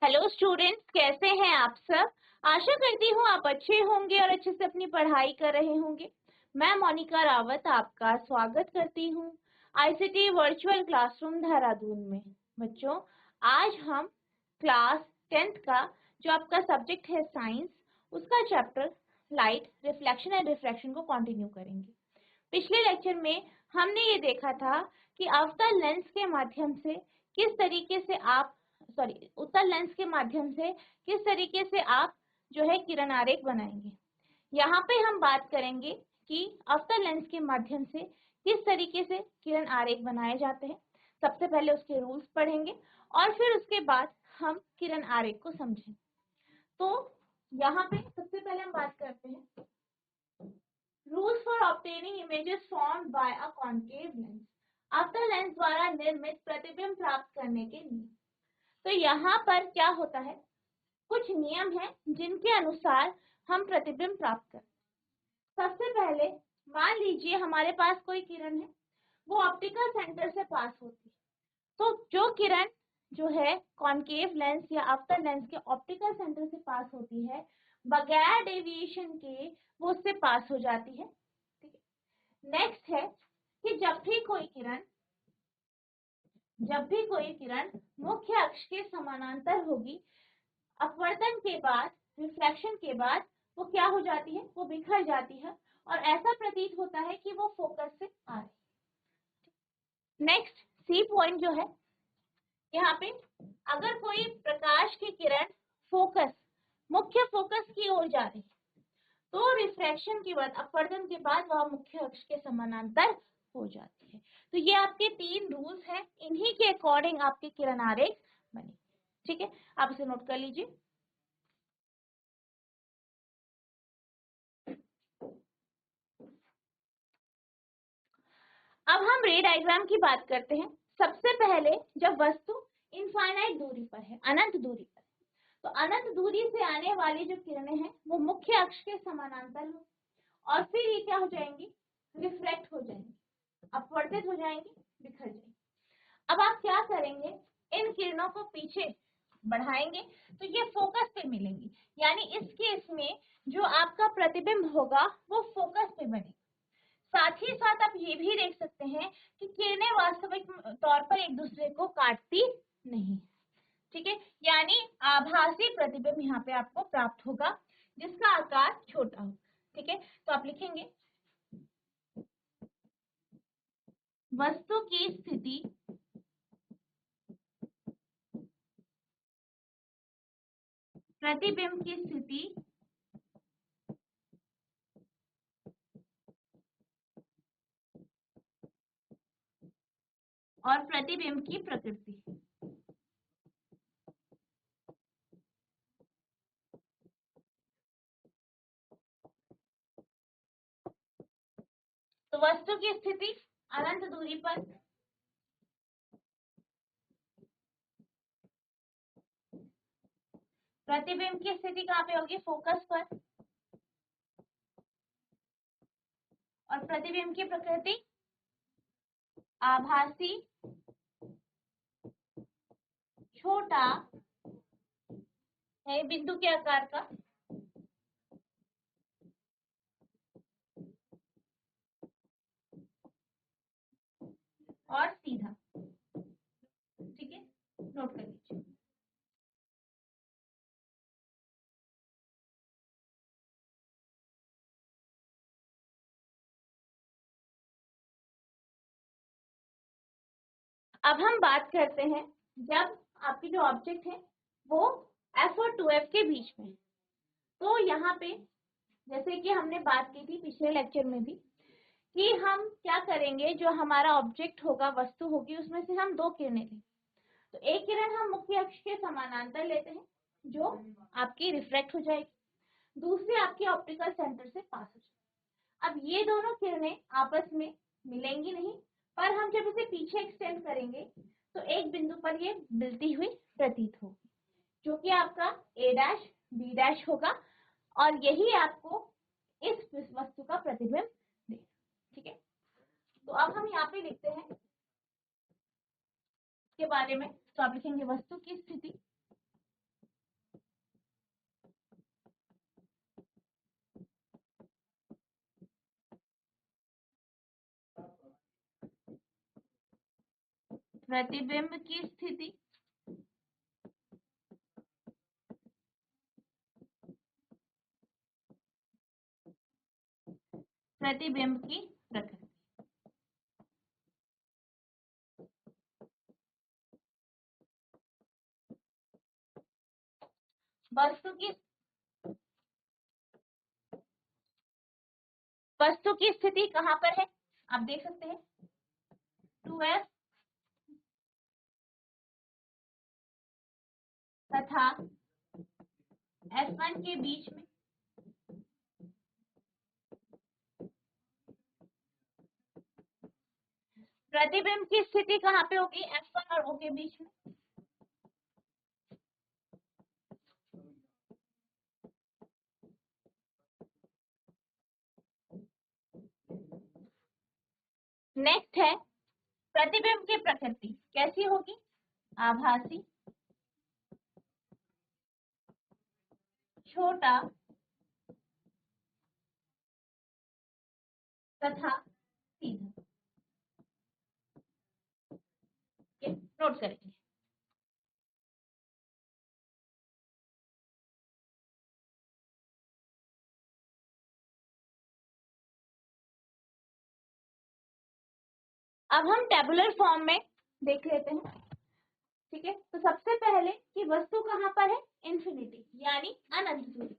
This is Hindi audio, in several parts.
हेलो स्टूडेंट्स, कैसे हैं आप सब। आशा करती हूँ आप अच्छे होंगे और अच्छे से अपनी पढ़ाई कर रहे होंगे। मैं मोनिका रावत आपका स्वागत करती हूँ आईसीटी वर्चुअल क्लासरूम देहरादून में। बच्चों, आज हम क्लास 10th का जो आपका सब्जेक्ट है साइंस, उसका chapter light, reflection and refraction को कंटिन्यू करेंगे। पिछले लेक्चर में हमने ये देखा था कि अवतल लेंस के माध्यम से किस तरीके से आप उत्तल लेंस के माध्यम से किस तरीके से आप जो है किरण आरेख बनाएंगे। यहाँ पे हम बात करेंगे कि अवतल लेंस के माध्यम से किस तरीके से किरण आरेख बनाए जाते हैं। सबसे पहले उसके रूल्स पढ़ेंगे और फिर उसके बाद हम किरण आरेख को समझेंगे। तो यहाँ पे सबसे पहले हम बात करते हैं rules for obtaining images formed by a concave lens. अवतल लेंस द्वारा निर्मित प्रतिबिंब प्राप्त करने के लिए। तो यहाँ पर क्या होता है, कुछ नियम हैं जिनके अनुसार हम प्रतिबिंब प्राप्त करते हैं। सबसे पहले मान लीजिए हमारे पास कोई किरण है, वो ऑप्टिकल सेंटर से पास होती है। तो जो किरण जो है कॉन्केव लेंस या अवतल लेंस के ऑप्टिकल सेंटर से पास होती है, बगैर डेविएशन के वो उससे पास हो जाती है। ठीक है। नेक्स्ट है कि जब भी कोई किरण मुख्य अक्ष के समानांतर होगी, अपवर्तन के बाद, रिफ्लेक्शन के बाद वो क्या हो जाती है, वो बिखर जाती है और ऐसा प्रतीत होता है कि वो फोकस से आ रही। नेक्स्ट सी पॉइंट जो है, यहाँ पे अगर कोई प्रकाश की किरण मुख्य फोकस की ओर जा रही है, तो रिफ्रैक्शन के बाद, अपवर्तन के बाद वह मुख्य अक्ष के समानांतर हो जाती है। तो ये आपके 3 रूल्स हैं, इन्हीं के अकॉर्डिंग आपके किरण आरेख बने। ठीक है, आप इसे नोट कर लीजिए। अब हम रे डायग्राम की बात करते हैं। सबसे पहले जब वस्तु इनफाइनाइट दूरी पर है, अनंत दूरी पर, तो अनंत दूरी से आने वाली जो किरणें हैं वो मुख्य अक्ष के समानांतर हो और फिर ये क्या हो जाएंगी, रिफ्लेक्ट हो जाएंगी, अपवर्तित हो जाएंगी, बिखर जाएंगी। अब आप क्या करेंगे, इन किरणों को पीछे बढ़ाएंगे तो ये फोकस पे मिलेंगी, यानी इस केस में जो आपका प्रतिबिंब होगा वो फोकस पे बनेगा। साथ ही साथ आप ये भी देख सकते हैं कि किरणें वास्तविक तौर पर एक दूसरे को काटती नहीं। ठीक है, यानी आभासी प्रतिबिंब यहाँ पे आपको प्राप्त होगा जिसका आकार छोटा हो। ठीक है, तो आप लिखेंगे वस्तु की स्थिति प्रतिबिंब की स्थिति और प्रतिबिंब की प्रकृति। तो वस्तु की स्थिति अनंत दूरी पर, प्रतिबिंब की स्थिति कहाँ पे होगी, फोकस पर, और प्रतिबिंब की प्रकृति आभासी, छोटा है बिंदु के आकार का, और सीधा। ठीक है, नोट कर लीजिए। अब हम बात करते हैं जब आपकी जो ऑब्जेक्ट है वो F और 2F के बीच में। तो यहाँ पे जैसे कि हमने बात की थी पिछले लेक्चर में भी कि हम क्या करेंगे, जो हमारा ऑब्जेक्ट होगा, वस्तु होगी, उसमें से हम 2 किरणें लें। तो एक किरण हम मुख्य अक्ष के समानांतर लेते हैं जो आपकी रिफ्लेक्ट हो जाएगी, दूसरी आपके ऑप्टिकल सेंटर से पास हो जाएगी। अब ये दोनों किरणें आपस में मिलेंगी नहीं, पर हम जब इसे पीछे एक्सटेंड करेंगे तो एक बिंदु पर ये मिलती हुई प्रतीत होगी, जो कि आपका A' B' होगा, और यही आपको इस वस्तु का प्रतिबिंब देगा। ठीक है, तो अब हम यहाँ पे लिखते हैं के बारे में। तो आप लिखेंगे वस्तु की स्थिति प्रतिबिंब की स्थिति, प्रतिबिंब की प्रकृति। वस्तु की स्थिति कहाँ पर है, आप देख सकते हैं 2f तथा f1 के बीच में प्रतिबिंब की स्थिति कहाँ पे होगी, f1 और O के बीच में। नेक्स्ट है प्रतिबिंब की प्रकृति कैसी होगी, आभासी, छोटा तथा सीधा। नोट करेंगे। अब हम टेबुलर फॉर्म में देख लेते हैं, ठीक है। तो सबसे पहले कि वस्तु कहाँ पर है, इंफिनिटी यानी अनंत दूरी।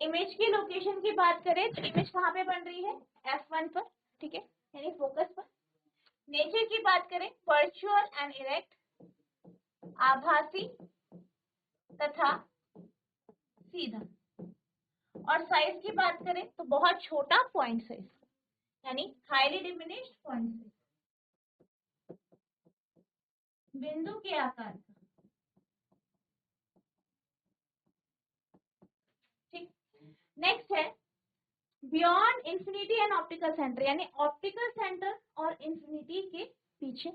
इमेज की लोकेशन की बात करें तो इमेज कहाँ पे बन रही है, F1 पर, ठीक है, यानी फोकस पर। नेचर की बात करें वर्चुअल एंड इरेक्ट, आभासी तथा सीधा। और साइज की बात करें तो बहुत छोटा पॉइंट साइज यानी हाईली डिमिनिश्ड पॉइंट साइज, बिंदु के आकार का, ठीक। नेक्स्ट है beyond infinity and optical centre, यानी ऑप्टिकल सेंटर और इंफिनिटी के पीछे।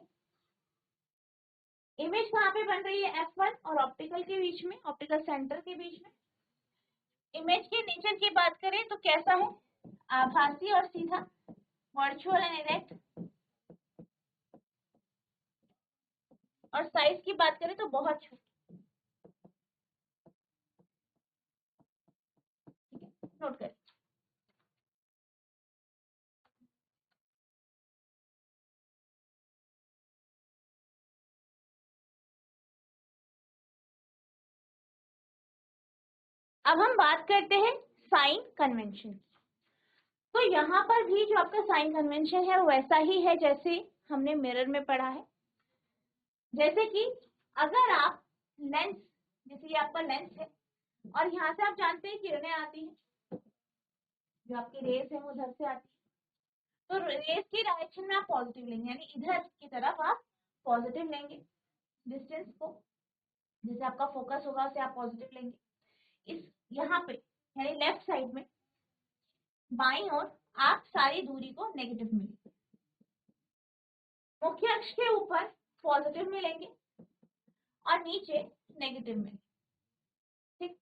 इमेज कहाँ पे बन रही है, F1 और ऑप्टिकल के बीच में, ऑप्टिकल सेंटर के बीच में। इमेज के नेचर की बात करें तो कैसा है, आभासी और सीधा, वर्चुअल एंड इरेक्ट। और साइज की बात करें तो बहुत छोटा, नोट करें। अब हम बात करते हैं साइन कन्वेंशन। तो यहाँ पर भी जो आपका साइन कन्वेंशन है वैसा ही है जैसे हमने मिरर में पढ़ा है। जैसे कि अगर आप लेंस, जैसे ये आपका लेंस है और यहाँ से आप जानते हैं किरणें आती हैं, जो आपकी रेस है वो उधर से आती है। तो रेस की डायरेक्शन में आप पॉजिटिव लेंगे, यानी इधर की तरफ आप पॉजिटिव लेंगे डिस्टेंस को, जैसे आपका फोकस होगा उसे आप पॉजिटिव लेंगे। इस यहाँ पे यानी लेफ्ट साइड में बाईं ओर आप सारी दूरी को नेगेटिव में लेंगे। मुख्य अक्ष के ऊपर पॉजिटिव में लेंगे और नीचे नेगेटिव में, ठीक।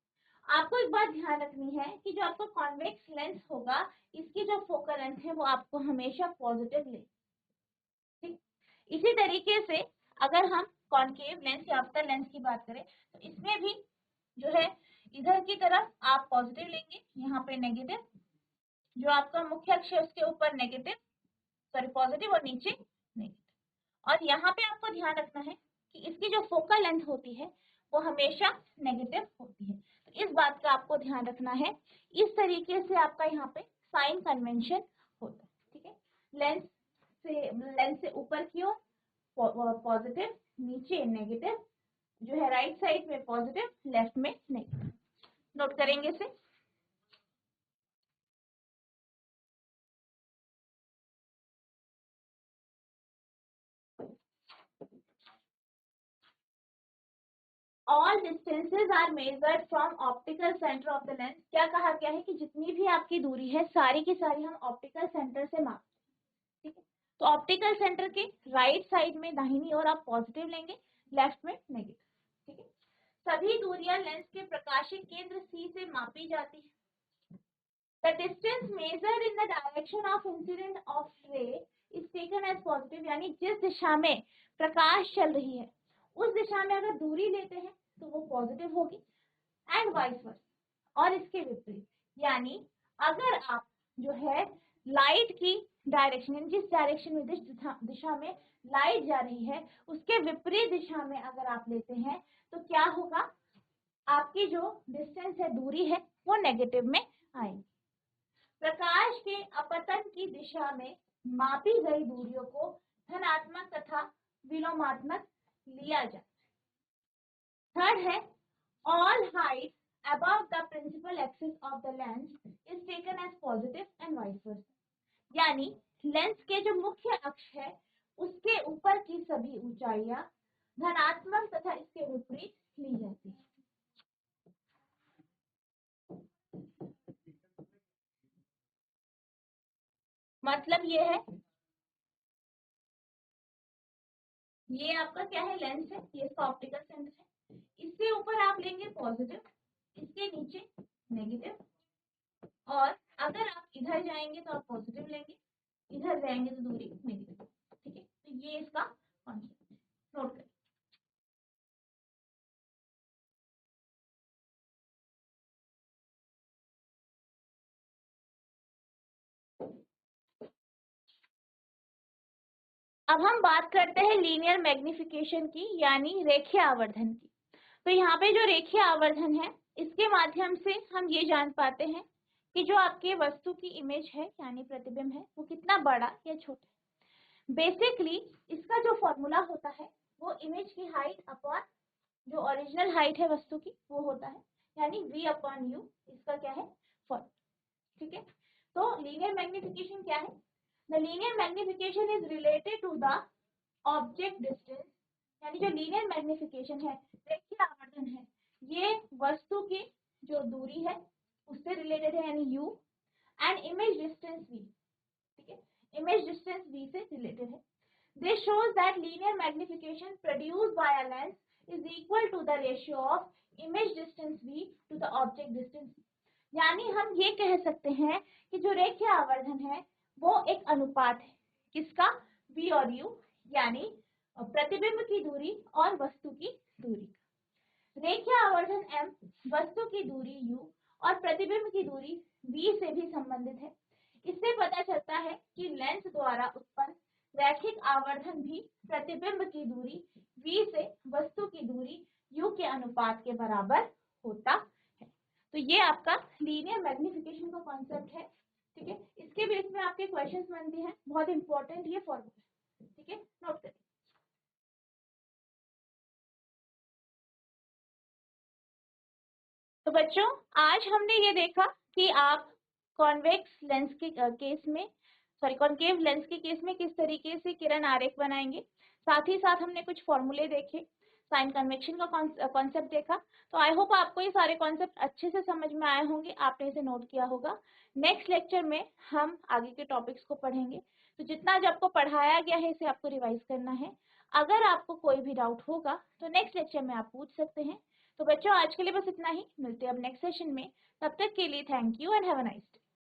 आपको एक बात ध्यान रखनी है कि जो आपका कॉन्वेक्स लेंस होगा इसकी जो फोकल लेंथ है वो आपको हमेशा पॉजिटिव ले, ठीक। इसी तरीके से अगर हम कॉन्केव लेंस या अवतल लेंस की बात करें तो इसमें भी जो है इधर की तरफ आप पॉजिटिव लेंगे, यहाँ पे नेगेटिव, जो आपका मुख्य अक्ष है उसके ऊपर नेगेटिव, सॉरी पॉजिटिव और नीचे नेगेटिव। और यहाँ पे आपको ध्यान रखना है कि इसकी जो फोकल लेंथ होती है वो हमेशा नेगेटिव होती है, तो इस बात का आपको ध्यान रखना है। इस तरीके से आपका यहाँ पे साइन कन्वेंशन होता है, ठीक है। लेंस से ऊपर की ओर पॉजिटिव, नीचे नेगेटिव, जो है राइट साइड में पॉजिटिव, लेफ्ट में नेगेटिव। नोट करेंगे इसे। All distances are measured from optical centre of the lens. क्या कहा गया है कि जितनी भी आपकी दूरी है सारी की सारी हम ऑप्टिकल सेंटर से मापते हैं, ठीक है। तो ऑप्टिकल सेंटर के राइट साइड में दाहिनी ओर आप पॉजिटिव लेंगे, लेफ्ट में नेगेटिव, ठीक है। सभी दूरियां लेंस के प्रकाशीय केंद्र सी से मापी जाती है। The distance measured in the direction of incident of ray is taken as positive, यानी जिस दिशा में प्रकाश चल रही है उस दिशा में अगर दूरी लेते हैं तो वो पॉजिटिव होगी, एंड वाइस वर्सा, और इसके विपरीत, यानी अगर आप जो है लाइट की डायरेक्शन, जिस डायरेक्शन में दिशा में लाइट जा रही है उसके विपरीत दिशा में अगर आप लेते हैं तो क्या होगा, आपकी जो डिस्टेंस है, दूरी है, वो नेगेटिव में आएगी। प्रकाश के अपतन की दिशा में मापी गई दूरियों को धनात्मक तथा विलोमात्मक लिया जाए। थर्ड है, all height above the principal axis of the lens is taken as positive and vice versa, यानी लेंस के जो मुख्य अक्ष है उसके ऊपर की सभी ऊंचाइयां धनात्मक तथा इसके विपरीत ली जाती है। मतलब ये है, ये आपका क्या है, लेंस है, ये इसका ऑप्टिकल सेंटर है, इसके ऊपर आप लेंगे पॉजिटिव, इसके नीचे नेगेटिव, और अगर आप इधर जाएंगे तो आप पॉजिटिव लेंगे, इधर जाएंगे तो दूरी नेगेटिव। ठीक है, तो ये इसका कॉन्सेप्ट नोट करें। अब हम बात करते हैं लीनियर मैग्निफिकेशन की, यानी रेखीय आवर्धन की। तो यहाँ पे जो रेखीय आवर्धन है इसके माध्यम से हम ये जान पाते हैं कि जो आपके वस्तु की इमेज है यानी प्रतिबिंब है वो कितना बड़ा या छोटा है। बेसिकली इसका जो फॉर्मूला होता है वो इमेज की हाइट अपॉन जो ओरिजिनल हाइट है वस्तु की वो होता है, यानी v अपॉन u, इसका क्या है, फॉर्मूला। ठीक है, तो लीनियर मैग्निफिकेशन क्या है? The linear magnification is related to the object distance, यानी जो लीनियर मैग्निफिकेशन है, रेखीय आवर्धन है, ये वस्तु की जो दूरी है उससे रिलेटेड है, यानी u, and image distance v। ठीक है, इमेज डिस्टेंस v से रिलेटेड है। This shows that linear magnification produced by a lens is equal to the ratio of image distance v to the object distance v। यानी हम ये कह सकते हैं कि जो रेखीय आवर्धन है वो एक अनुपात है, किसका, v और u, यानी प्रतिबिंब की दूरी और वस्तु की दूरी का। रेखीय आवर्धन m वस्तु की दूरी u और प्रतिबिंब की दूरी v से भी संबंधित है। इससे पता चलता है कि लेंस द्वारा उत्पन्न रैखिक आवर्धन भी प्रतिबिंब की दूरी v से वस्तु की दूरी u के अनुपात के बराबर होता है। तो ये आपका लीनियर मैग्निफिकेशन का कॉन्सेप्ट है। ठीक है, इसके बेस में आपके क्वेश्चंस बनते हैं, बहुत इंपॉर्टेंट ये फॉर्मूला। ठीक है, नोट करें। तो बच्चों आज हमने ये देखा कि आप कॉन्वेक्स लेंस के केस में, सॉरी कॉन्केव लेंस के केस में किस तरीके से किरण आरेख बनाएंगे। साथ ही साथ हमने कुछ फॉर्मूले देखे, साइन कन्वेक्शन का कॉन्सेप्ट देखा। तो आई होप आपको ये सारे कॉन्सेप्ट अच्छे से समझ में आए होंगे, आपने इसे नोट किया होगा। नेक्स्ट लेक्चर में हम आगे के टॉपिक्स को पढ़ेंगे, तो जितना जो आपको पढ़ाया गया है इसे आपको रिवाइज करना है। अगर आपको कोई भी डाउट होगा तो नेक्स्ट लेक्चर में आप पूछ सकते हैं। तो बच्चों आज के लिए बस इतना ही, मिलते हैं अब नेक्स्ट सेशन में। तब तक के लिए thank you and have a nice day.